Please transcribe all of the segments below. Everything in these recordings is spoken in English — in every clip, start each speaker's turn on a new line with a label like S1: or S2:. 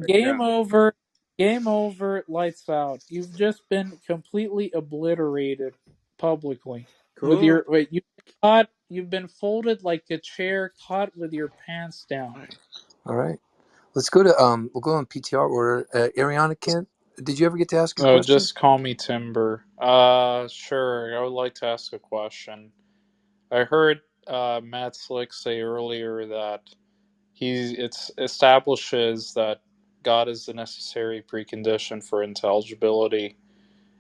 S1: Game over. Game over. Lights out. You've just been completely obliterated publicly. With
S2: Cool.
S1: your wait, you've been folded like a chair caught with your pants down.
S3: All right. Let's go to we'll go on PTR order. Ariana Kent, did you ever get to ask a
S1: Oh,
S3: question?
S1: just call me Timber. Sure. I would like to ask a question. I heard Matt Slick say earlier that it establishes that God is the necessary precondition for intelligibility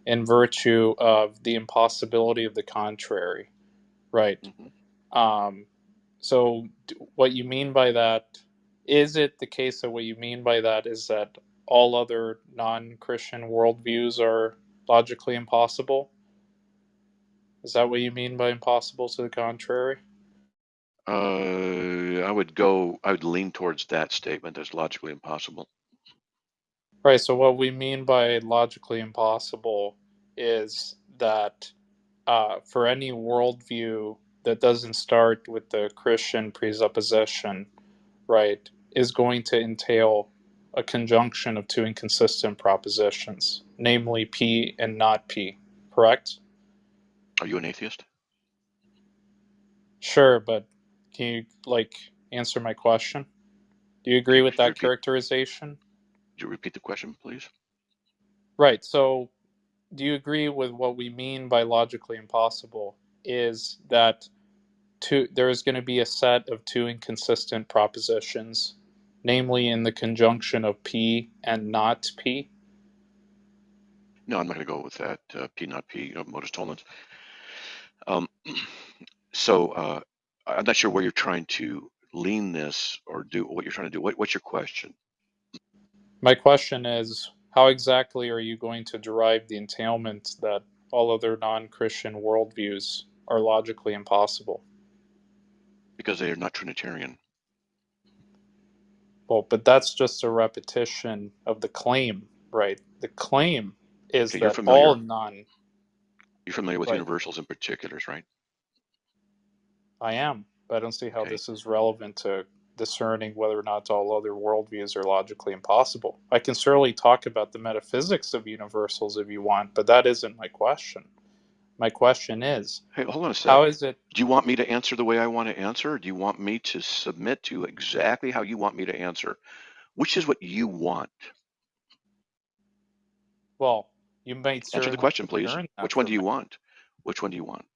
S1: in virtue of the impossibility of the contrary. Right. So what you mean by that, is it the case that what you mean by that is that all other non-Christian worldviews are logically impossible? Is that what you mean by impossible to the contrary?
S4: I would lean towards that statement as logically impossible.
S1: Right, so what we mean by logically impossible is that for any worldview that doesn't start with the Christian presupposition, right, is going to entail a conjunction of two inconsistent propositions, namely P and not P, correct?
S4: Are you an atheist?
S1: Sure, but can you, answer my question? Do you agree
S4: Okay,
S1: with that characterization?
S4: Could you repeat the question, please?
S1: Right, so do you agree with what we mean by logically impossible is that there is going to be a set of two inconsistent propositions, namely in the conjunction of P and not P?
S4: No, I'm not going to go with that. P not P, modus tollens. So I'm not sure where you're trying to lean this or do what you're trying to do. What's your question?
S1: My question is, how exactly are you going to derive the entailment that all other non-Christian worldviews are logically impossible?
S4: Because they are not Trinitarian.
S1: Well, but that's just a repetition of the claim, right? The claim is
S4: Okay, you're
S1: that
S4: familiar.
S1: all non...
S4: You're familiar with
S1: Right.
S4: universals and particulars, right?
S1: I am, but I don't see how this is relevant to discerning whether or not all other worldviews are logically impossible. I can certainly talk about the metaphysics of universals if you want, but that isn't my question. My question is,
S4: Hey, hold on a sec.
S1: how is it...
S4: Do you want me to answer the way I want to answer, or do you want me to submit to exactly how you want me to answer? Which is what you want?
S1: Well, you might
S4: Answer the
S1: certainly
S4: question, please.
S1: earn that
S4: Which one
S1: for
S4: do
S1: me.
S4: you want? Which one do you want?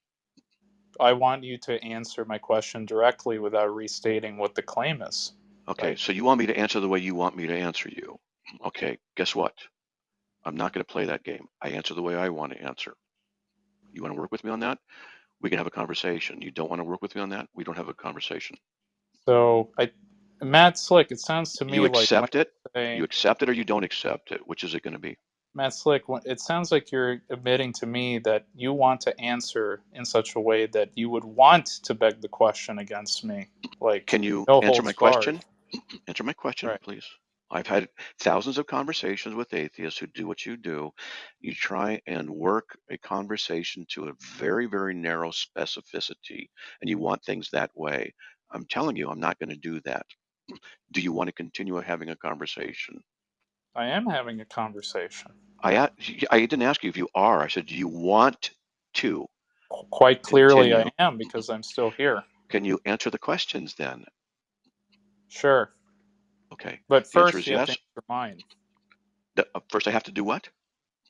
S1: I want you to answer my question directly without restating what the claim is.
S4: Okay,
S1: right?
S4: so you want me to answer the way you want me to answer you. Okay, guess what? I'm not going to play that game. I answer the way I want to answer. You want to work with me on that? We can have a conversation. You don't want to work with me on that? We don't have a conversation.
S1: So, Matt Slick, it sounds to me
S4: You
S1: like
S4: accept it?
S1: say,
S4: You accept it or you don't accept it? Which is it going to be?
S1: Matt Slick, it sounds like you're admitting to me that you want to answer in such a way that you would want to beg the question against me. Like,
S4: Can you
S1: no
S4: answer my
S1: holds barred.
S4: question? Answer my question,
S1: Right.
S4: please. I've had thousands of conversations with atheists who do what you do. You try and work a conversation to a very, very narrow specificity, and you want things that way. I'm telling you, I'm not going to do that. Do you want to continue having a conversation?
S1: I am having a conversation.
S4: I didn't ask you if you are. I said, do you want to?
S1: Quite clearly
S4: continue?
S1: I am, because I'm still here.
S4: Can you answer the questions then?
S1: Sure.
S4: Okay.
S1: But
S4: The answer
S1: first
S4: is
S1: you have to
S4: yes.
S1: answer mine.
S4: First, I have to do what?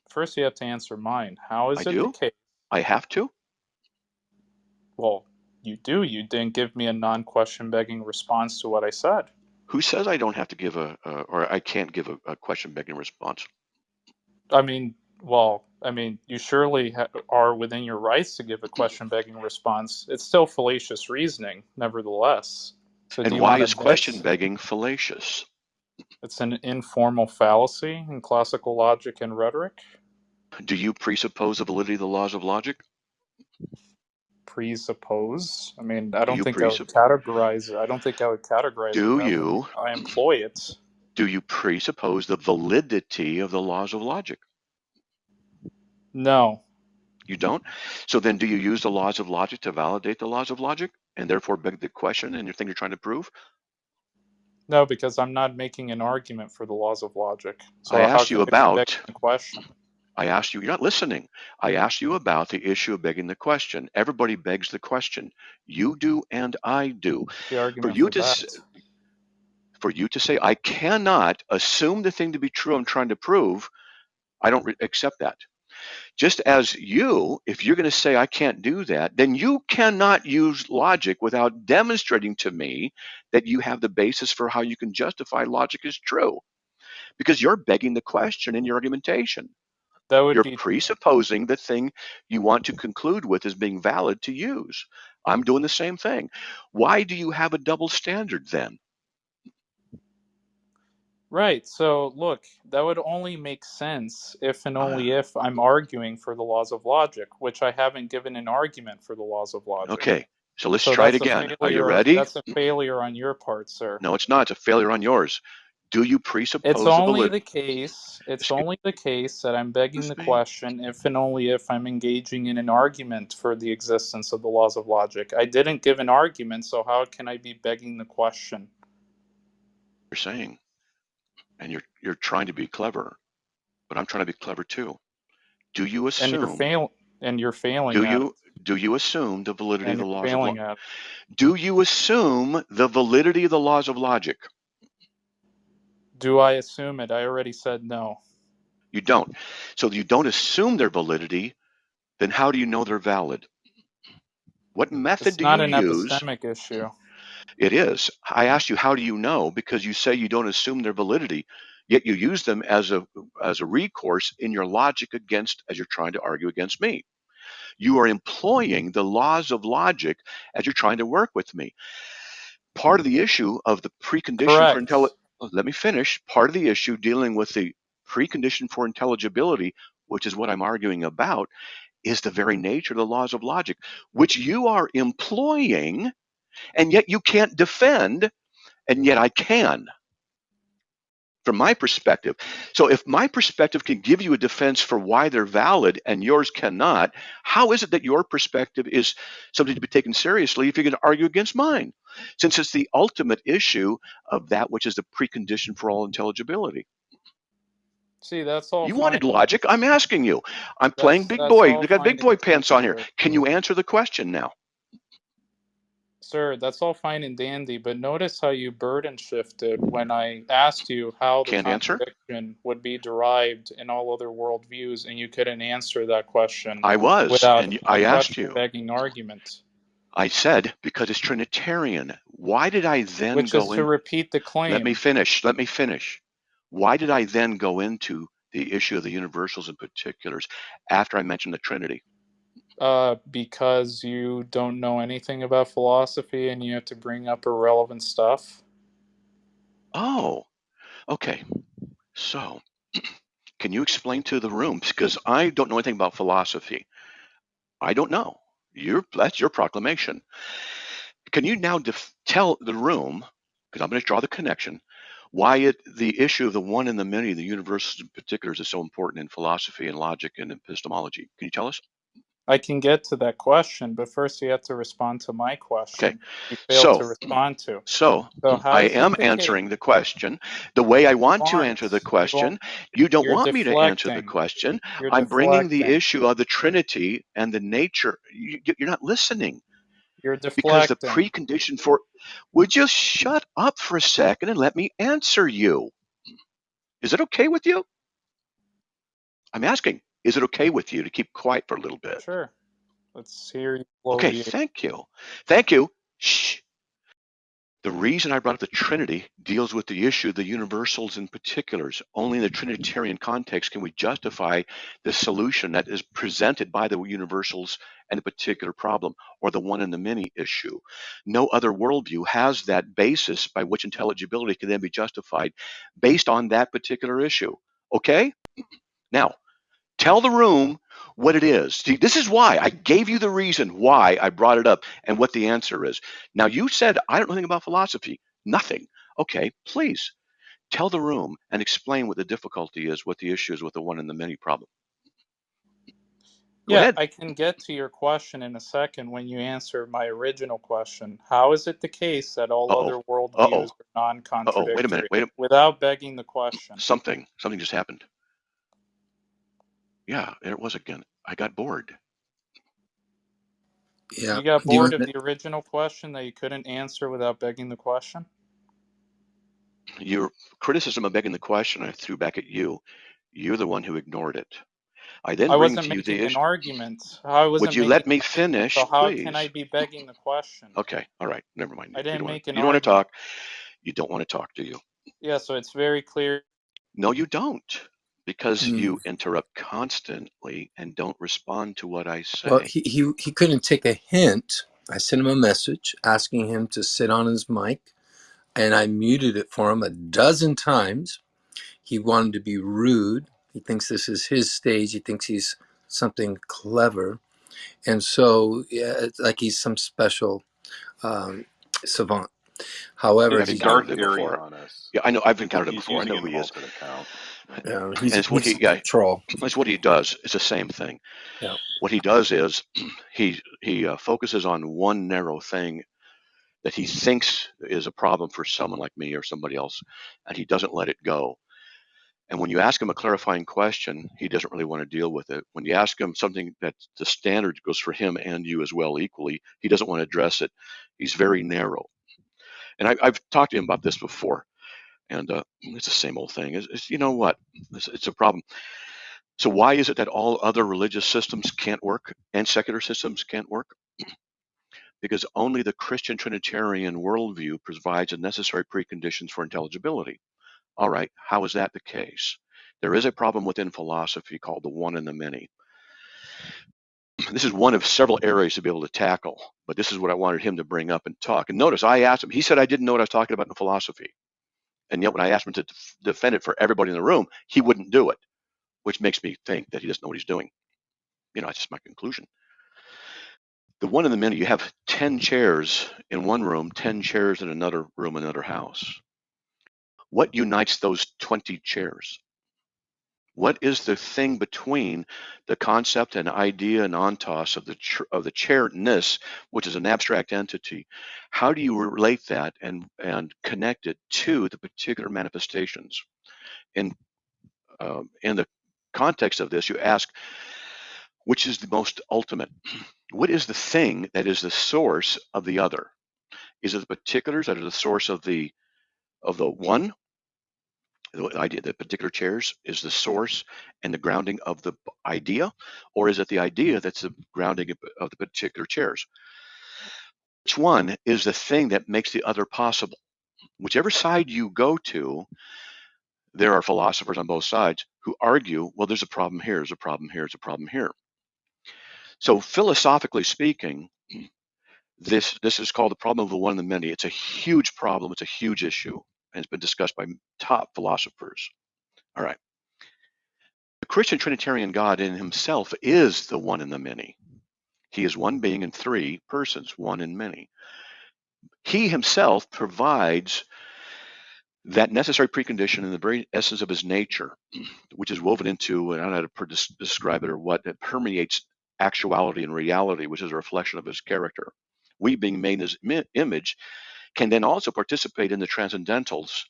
S1: First you have to answer mine. How is
S4: I
S1: it the
S4: do?
S1: case?
S4: I have to?
S1: Well, you do. You didn't give me a non-question begging response to what I said.
S4: Who says I don't have to give or I can't give a question begging response?
S1: I mean, you surely are within your rights to give a question begging response. It's still fallacious reasoning, nevertheless. So do
S4: And
S1: you
S4: why
S1: want to
S4: is question
S1: admit
S4: begging fallacious?
S1: it's an informal fallacy in classical logic and rhetoric?
S4: Do you presuppose the validity of the laws of logic?
S1: Presuppose? I mean, I
S4: Do
S1: don't
S4: you
S1: think I would
S4: presuppose?
S1: categorize it. I don't think I would categorize it
S4: Do
S1: that way.
S4: you
S1: I employ it.
S4: do you presuppose the validity of the laws of logic?
S1: No.
S4: You don't? So then do you use the laws of logic to validate the laws of logic and therefore beg the question and your thing you're trying to prove?
S1: No, because I'm not making an argument for the laws of logic. So
S4: I
S1: how
S4: asked
S1: can
S4: you
S1: I be begging
S4: about,
S1: the question?
S4: I asked you, you're not listening. I asked you about the issue of begging the question. Everybody begs the question. You do and I do.
S1: The
S4: For
S1: argument
S4: you
S1: for
S4: to
S1: that.
S4: for you to say I cannot assume the thing to be true I'm trying to prove, I don't accept that. Just as you, if you're going to say I can't do that, then you cannot use logic without demonstrating to me that you have the basis for how you can justify logic is true. Because you're begging the question in your argumentation.
S1: That would
S4: You're
S1: be
S4: presupposing the thing you want to conclude with as being valid to use. I'm doing the same thing. Why do you have a double standard then?
S1: right. So look, that would only make sense if and only if I'm arguing for the laws of logic, which I haven't given an argument for the laws of logic.
S4: Okay, so let's
S1: So
S4: try it
S1: that's a
S4: again. Are you
S1: failure.
S4: ready?
S1: That's a failure on your part, sir.
S4: No, it's not. It's a failure on yours. Do you
S1: It's
S4: presuppose the
S1: only
S4: validity?
S1: the case. It's
S4: Excuse
S1: only the case that I'm begging the
S4: me.
S1: question if and only if I'm engaging in an argument for the existence of the laws of logic. I didn't give an argument, so how can I be begging the question?
S4: You're saying, and you're trying to be clever, but I'm trying to be clever too. Do you
S1: And
S4: assume?
S1: you're failing
S4: Do
S1: at
S4: you do you assume the validity of
S1: and
S4: the
S1: you're
S4: laws of
S1: failing at.
S4: Do you assume the validity of the laws of logic?
S1: Do I assume it? I already said no.
S4: You don't. So you don't assume their validity, then how do you know they're valid? What method
S1: It's
S4: do
S1: not
S4: you
S1: an
S4: use?
S1: epistemic issue.
S4: It is. I asked you, how do you know? Because you say you don't assume their validity, yet you use them as a recourse in your logic against as you're trying to argue against me. You are employing the laws of logic as you're trying to work with me. Part of the issue of the precondition for
S1: Correct.
S4: intelligence. Let me finish. Part of the issue dealing with the precondition for intelligibility, which is what I'm arguing about, is the very nature of the laws of logic, which you are employing, and yet you can't defend, and yet I can from my perspective. So if my perspective can give you a defense for why they're valid and yours cannot, how is it that your perspective is something to be taken seriously if you're going to argue against mine? Since it's the ultimate issue of that which is the precondition for all intelligibility.
S1: See, that's all
S4: You
S1: fine.
S4: wanted logic. I'm asking you. I'm playing big
S1: That's
S4: boy.
S1: all
S4: You got
S1: fine
S4: big
S1: and
S4: boy pants
S1: dandy,
S4: on here.
S1: sir.
S4: Can you answer the question now?
S1: Sir, that's all fine and dandy, but notice how you burden shifted when I asked you how the
S4: Can't answer?
S1: contradiction would be derived in all other worldviews, and you couldn't answer that question
S4: I was,
S1: without
S4: and
S1: a
S4: I asked
S1: question
S4: you.
S1: begging argument,
S4: I said, because it's Trinitarian. Why did I then
S1: which is
S4: go
S1: to
S4: in?
S1: repeat the
S4: Let me
S1: claim.
S4: finish. Let me finish. Why did I then go into the issue of the universals and particulars after I mentioned the Trinity?
S1: Because you don't know anything about philosophy and you have to bring up irrelevant stuff.
S4: Oh, okay. So, can you explain to the room? Because I don't know anything about philosophy. I don't know. That's your proclamation. Can you now tell the room, because I'm going to draw the connection, why the issue of the one and the many, the universals and particulars, is so important in philosophy and logic and epistemology? Can you tell us?
S1: I can get to that question, but first you have to respond to my
S4: Okay.
S1: question. You failed
S4: So,
S1: to respond to.
S4: So
S1: So how
S4: I
S1: is it
S4: am
S1: the case?
S4: answering the question the way I
S1: You
S4: want to answer the
S1: aren't. You aren't.
S4: question. You don't
S1: You're
S4: want me to answer the
S1: deflecting.
S4: question.
S1: You're
S4: I'm bringing the
S1: deflecting.
S4: issue of the Trinity and the nature. You're not listening
S1: You're
S4: because the
S1: deflecting.
S4: precondition for. Would you shut up for a second and let me answer you? Is it okay with you? I'm asking. Is it okay with you to keep quiet for a little bit?
S1: Sure. Let's hear you
S4: Okay,
S1: bloviate.
S4: thank you. Thank you. Shh. The reason I brought up the Trinity deals with the issue of the universals and particulars. Only in the Trinitarian context can we justify the solution that is presented by the universals and the particular problem, or the one and the many issue. No other worldview has that basis by which intelligibility can then be justified based on that particular issue. Okay? Now, tell the room what it is. See, this is why I gave you the reason why I brought it up and what the answer is. Now, you said, I don't know anything about philosophy. Nothing. Okay, please tell the room and explain what the difficulty is, what the issue is with the one and the many problem. Go
S1: Yeah,
S4: ahead.
S1: I can get to your question in a second when you answer my original question. How is it the case that all
S4: Uh-oh.
S1: other worldviews
S4: Uh-oh.
S1: are
S4: Uh-oh. Wait a minute.
S1: non-contradictory?
S4: Wait a
S1: Without begging the question.
S4: Something just happened. Yeah, there it was again. I got bored.
S3: Yeah.
S1: You got
S3: Do you
S1: bored
S3: want
S1: of
S3: to,
S1: the original question that you couldn't answer without begging the question?
S4: Your criticism of begging the question I threw back at you. You're the one who ignored it. I then
S1: I
S4: bring
S1: wasn't
S4: to you the
S1: making an
S4: issue.
S1: argument. I
S4: Would
S1: wasn't
S4: you
S1: making
S4: let me
S1: an argument,
S4: finish,
S1: so how can I
S4: please?
S1: be begging the question?
S4: Okay. All right. Never mind.
S1: I didn't make an
S4: You don't want to
S1: argument.
S4: talk. You don't want to talk, do you?
S1: Yeah, so it's very clear.
S4: No, you don't. Because
S3: mm,
S4: you interrupt constantly and don't respond to what I
S3: well,
S4: say.
S3: he couldn't take a hint. I sent him a message asking him to sit on his mic, and I muted it for him a dozen times. He wanted to be rude. He thinks this is his stage. He thinks he's something clever. And so, yeah, it's like he's some special savant. However,
S4: I've
S2: It's
S3: he,
S4: encountered
S2: Darth
S4: him before.
S2: Arianus.
S4: Yeah, I know. I've encountered him
S2: He's
S4: before. I
S2: using
S4: know
S2: an
S4: who he is.
S2: alternate account.
S4: And
S3: he's a troll.
S4: it's what he does. It's the same thing.
S3: Yeah.
S4: What he does is he focuses on one narrow thing that he thinks is a problem for someone like me or somebody else, and he doesn't let it go. And when you ask him a clarifying question, he doesn't really want to deal with it. When you ask him something that the standard goes for him and you as well equally, he doesn't want to address it. He's very narrow. And I've talked to him about this before, and it's the same old thing. You know what? It's a problem. So why is it that all other religious systems can't work and secular systems can't work? Because only the Christian Trinitarian worldview provides the necessary preconditions for intelligibility. All right, how is that the case? There is a problem within philosophy called the one and the many. This is one of several areas to be able to tackle, but this is what I wanted him to bring up and talk. And notice I asked him, he said I didn't know what I was talking about in philosophy. And yet when I asked him to defend it for everybody in the room, he wouldn't do it, which makes me think that he doesn't know what he's doing. That's just my conclusion. The one in the many, you have 10 chairs in one room, 10 chairs in another room, another house. What unites those 20 chairs? What is the thing between the concept and idea and ontos of the chairness, which is an abstract entity? How do you relate that and connect it to the particular manifestations? In the context of this, you ask, which is the most ultimate? What is the thing that is the source of the other? Is it the particulars that are the source of the one? The idea, the particular chairs is the source and the grounding of the idea, or is it the idea that's the grounding of the particular chairs? Which one is the thing that makes the other possible? Whichever side you go to, there are philosophers on both sides who argue, well, there's a problem here, there's a problem here, there's a problem here. So philosophically speaking, this is called the problem of the one and the many. It's a huge problem. It's a huge issue, and it's been discussed by top philosophers. All right. The Christian Trinitarian God in himself is the one and the many. He is one being in three persons, one in many. He himself provides that necessary precondition in the very essence of his nature, which is woven into, and I don't know how to describe it or what, that permeates actuality and reality, which is a reflection of his character. We, being made in his image, can then also participate in the transcendentals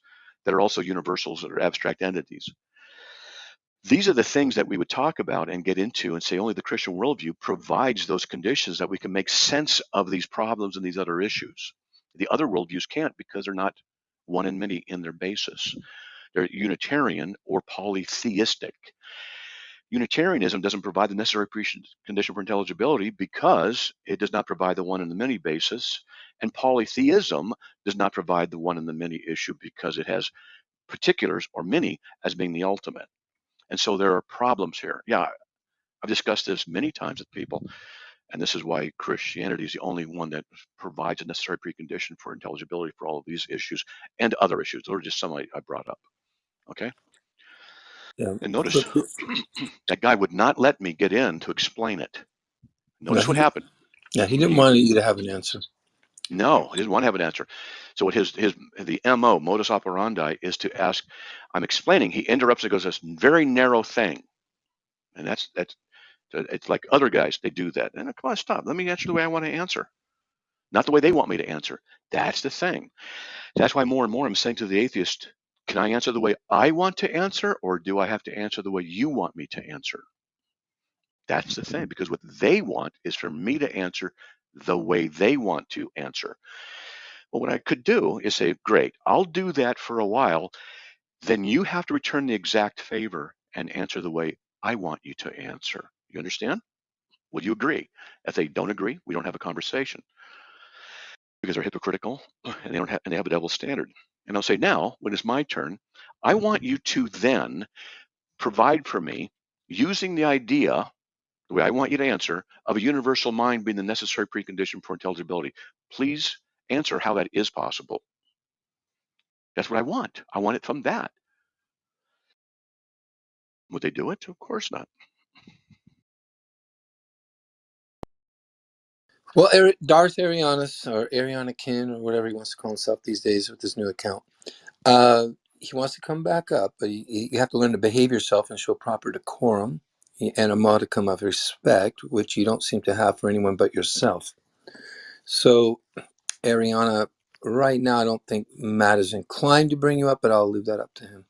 S4: that are also universals that are abstract entities. These are the things that we would talk about and get into and say only the Christian worldview provides those conditions that we can make sense of these problems and these other issues. The other worldviews can't because they're not one and many in their basis. They're Unitarian or polytheistic. Unitarianism doesn't provide the necessary condition for intelligibility because it does not provide the one and the many basis, and polytheism does not provide the one and the many issue because it has particulars or many as being the ultimate. And so there are problems here. Yeah, I've discussed this many times with people, and this is why Christianity is the only one that provides a necessary precondition for intelligibility for all of these issues and other issues. Those are just some I brought up. Okay?
S3: Yeah.
S4: And notice
S3: Look,
S4: that guy would not let me get in to explain it.
S3: no,
S4: Notice what happened.
S3: he didn't want you to have an answer.
S4: No, he didn't want to have an answer. So what the MO, modus operandi, is to ask, I'm explaining. He interrupts and goes, this very narrow thing. And that's It's like other guys, they do that. And come on, stop. Let me answer the way I want to answer, not the way they want me to answer. That's the thing. That's why more and more I'm saying to the atheist, can I answer the way I want to answer, or do I have to answer the way you want me to answer? That's the thing, because what they want is for me to answer the way they want to answer. Well, what I could do is say, great, I'll do that for a while. Then you have to return the exact favor and answer the way I want you to answer. You understand? Would you agree? If they don't agree, we don't have a conversation because they're hypocritical and they have a double standard. And I'll say, now, when it's my turn, I want you to then provide for me using the idea, the way I want you to answer, of a universal mind being the necessary precondition for intelligibility. Please answer how that is possible. That's what I want. I want it from that. Would they do it? Of course not.
S3: Well, Darth Arianus, or Arianakin, or whatever he wants to call himself these days with his new account, he wants to come back up, but you have to learn to behave yourself and show proper decorum and a modicum of respect, which you don't seem to have for anyone but yourself. So, Ariana, right now, I don't think Matt is inclined to bring you up, but I'll leave that up to him.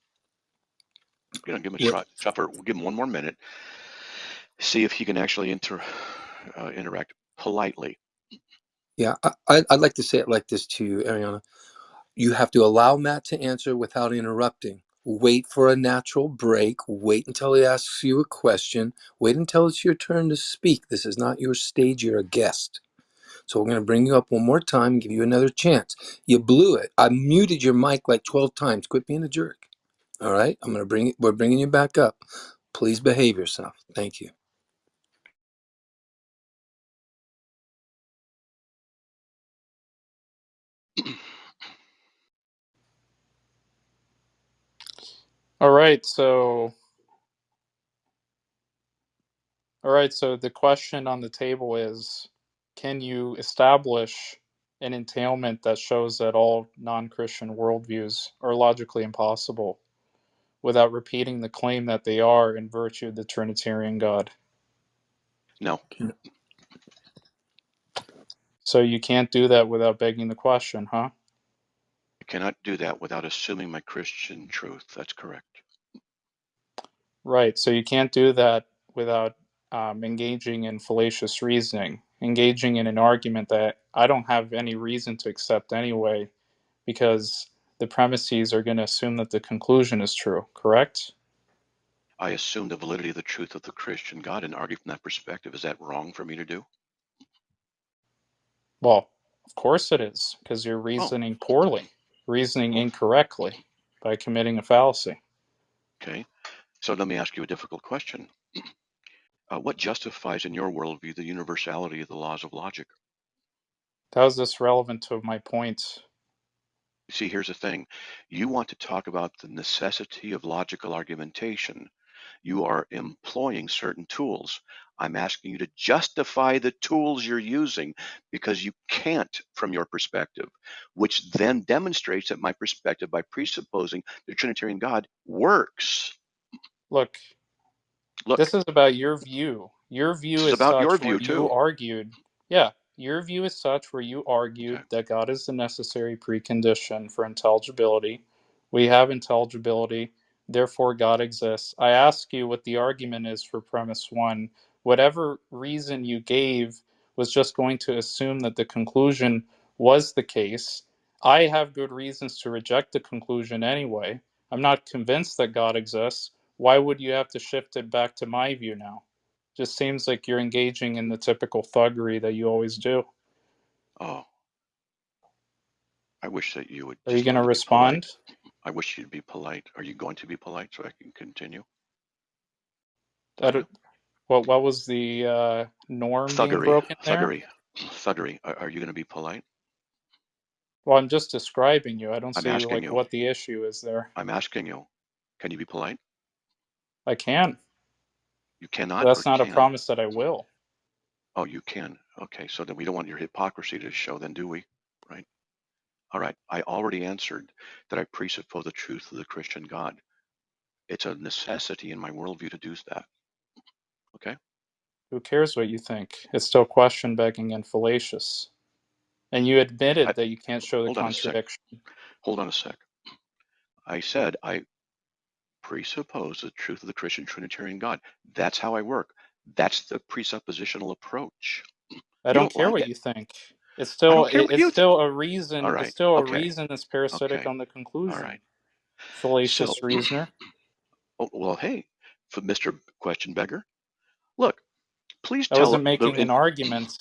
S4: You know, give him a
S3: Yeah.
S4: try. Chopper, we'll give him one more minute. See if he can actually interact politely.
S3: Yeah, I'd like to say it like this to you, Ariana. You have to allow Matt to answer without interrupting. Wait for a natural break. Wait until he asks you a question. Wait until it's your turn to speak. This is not your stage. You're a guest. So we're going to bring you up one more time and give you another chance. You blew it. I muted your mic like 12 times. Quit being a jerk. All right? We're bringing you back up. Please behave yourself. Thank you.
S1: All right, so the question on the table is, can you establish an entailment that shows that all non-Christian worldviews are logically impossible without repeating the claim that they are in virtue of the Trinitarian God?
S4: No,
S1: So you can't do that without begging the question, huh?
S4: I cannot do that without assuming my Christian truth. That's correct.
S1: Right, so you can't do that without engaging in fallacious reasoning, engaging in an argument that I don't have any reason to accept anyway, because the premises are going to assume that the conclusion is true, correct?
S4: I assume the validity of the truth of the Christian God and argue from that perspective. Is that wrong for me to do?
S1: Well, of course it is, because you're
S4: Oh,
S1: reasoning poorly, reasoning
S4: oh,
S1: incorrectly by committing a fallacy.
S4: okay. So let me ask you a difficult question. What justifies in your worldview the universality of the laws of logic?
S1: How is this relevant to my point?
S4: See, here's the thing. You want to talk about the necessity of logical argumentation. You are employing certain tools. I'm asking you to justify the tools you're using because you can't from your perspective, which then demonstrates that my perspective by presupposing the Trinitarian God works.
S1: Look,
S4: Look,
S1: this is about your view. Your
S4: this
S1: view
S4: is
S1: is
S4: about your
S1: such where
S4: view
S1: you
S4: too.
S1: argued, yeah, your view is such where you
S4: Okay.
S1: argued that God is the necessary precondition for intelligibility. We have intelligibility, therefore God exists. I ask you what the argument is for premise one. Whatever reason you gave was just going to assume that the conclusion was the case. I have good reasons to reject the conclusion anyway. I'm not convinced that God exists. Why would you have to shift it back to my view now? Just seems like you're engaging in the typical thuggery that you always do.
S4: Oh, I wish that you would
S1: Are you
S4: just
S1: going to
S4: learn to be polite.
S1: respond?
S4: I wish you'd be polite. Are you going to be polite so I can continue? Are
S1: That,
S4: you?
S1: what was the norm being
S4: Thuggery,
S1: broken there?
S4: thuggery, thuggery. Are you going to be polite?
S1: Well, I'm just describing you. I don't
S4: I'm
S1: see
S4: asking
S1: like
S4: you.
S1: what the issue is there.
S4: I'm asking you. Can you be polite?
S1: I can,
S4: You
S1: but
S4: cannot or
S1: that's not a
S4: can?
S1: promise that I will.
S4: Oh, you can. Okay, so then we don't want your hypocrisy to show then, do we? Right? All right. I already answered that I presuppose the truth of the Christian God. It's a necessity in my worldview to do that. Okay?
S1: Who cares what you think? It's still question begging and fallacious. And you admitted that you can't show the
S4: Hold on a sec.
S1: contradiction.
S4: Hold on a sec. I said I presuppose the truth of the Christian Trinitarian God. That's how I work. That's the presuppositional approach.
S1: I
S4: You
S1: don't
S4: don't
S1: care
S4: like
S1: what
S4: it.
S1: you think.
S4: I don't care what
S1: It's
S4: you think.
S1: still a reason.
S4: All
S1: It's
S4: right.
S1: still a
S4: Okay.
S1: reason that's parasitic
S4: Okay.
S1: on the
S4: All right.
S1: conclusion.
S4: So,
S1: Fallacious reasoner.
S4: oh, well, hey, for Mr. Question Beggar, look, please
S1: I
S4: tell
S1: wasn't making an argument.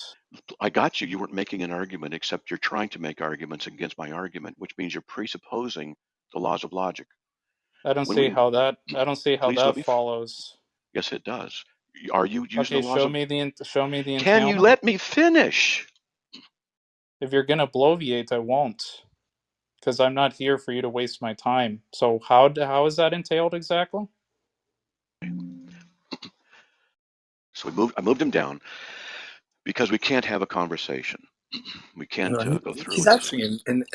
S4: I got you. You weren't making an argument, except you're trying to make arguments against my argument, which means you're presupposing the laws of logic.
S1: I don't
S4: When
S1: see
S4: we,
S1: how that. I don't see how
S4: please let
S1: that
S4: me.
S1: follows.
S4: Yes, it does. Are you using
S1: Okay,
S4: the laws of?
S1: show me the
S4: Can you
S1: entailment.
S4: let me finish?
S1: If you're gonna bloviate, I won't, because I'm not here for you to waste my time. So how is that entailed exactly?
S4: So I moved him down because we can't have a conversation. We can't
S3: No,
S4: go through
S3: he's
S4: with
S3: actually
S4: things.
S3: an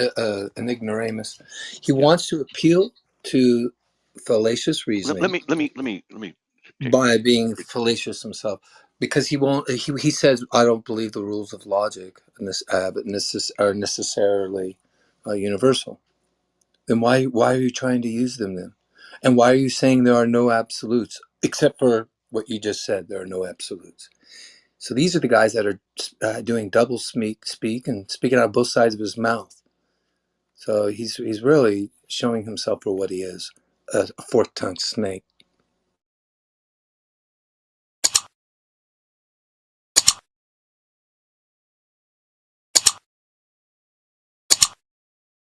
S3: ignoramus. He
S4: Yeah.
S3: wants to appeal to fallacious
S4: Let,
S3: reasoning
S4: let me take
S3: by being
S4: three.
S3: fallacious himself, because he won't. He says, "I don't believe the rules of logic are necessarily universal." Then why are you trying to use them then? And why are you saying there are no absolutes, except for what you just said? There are no absolutes. So these are the guys that are doing double speak and speaking out of both sides of his mouth. So he's really showing himself for what he is, a fork-tongued snake.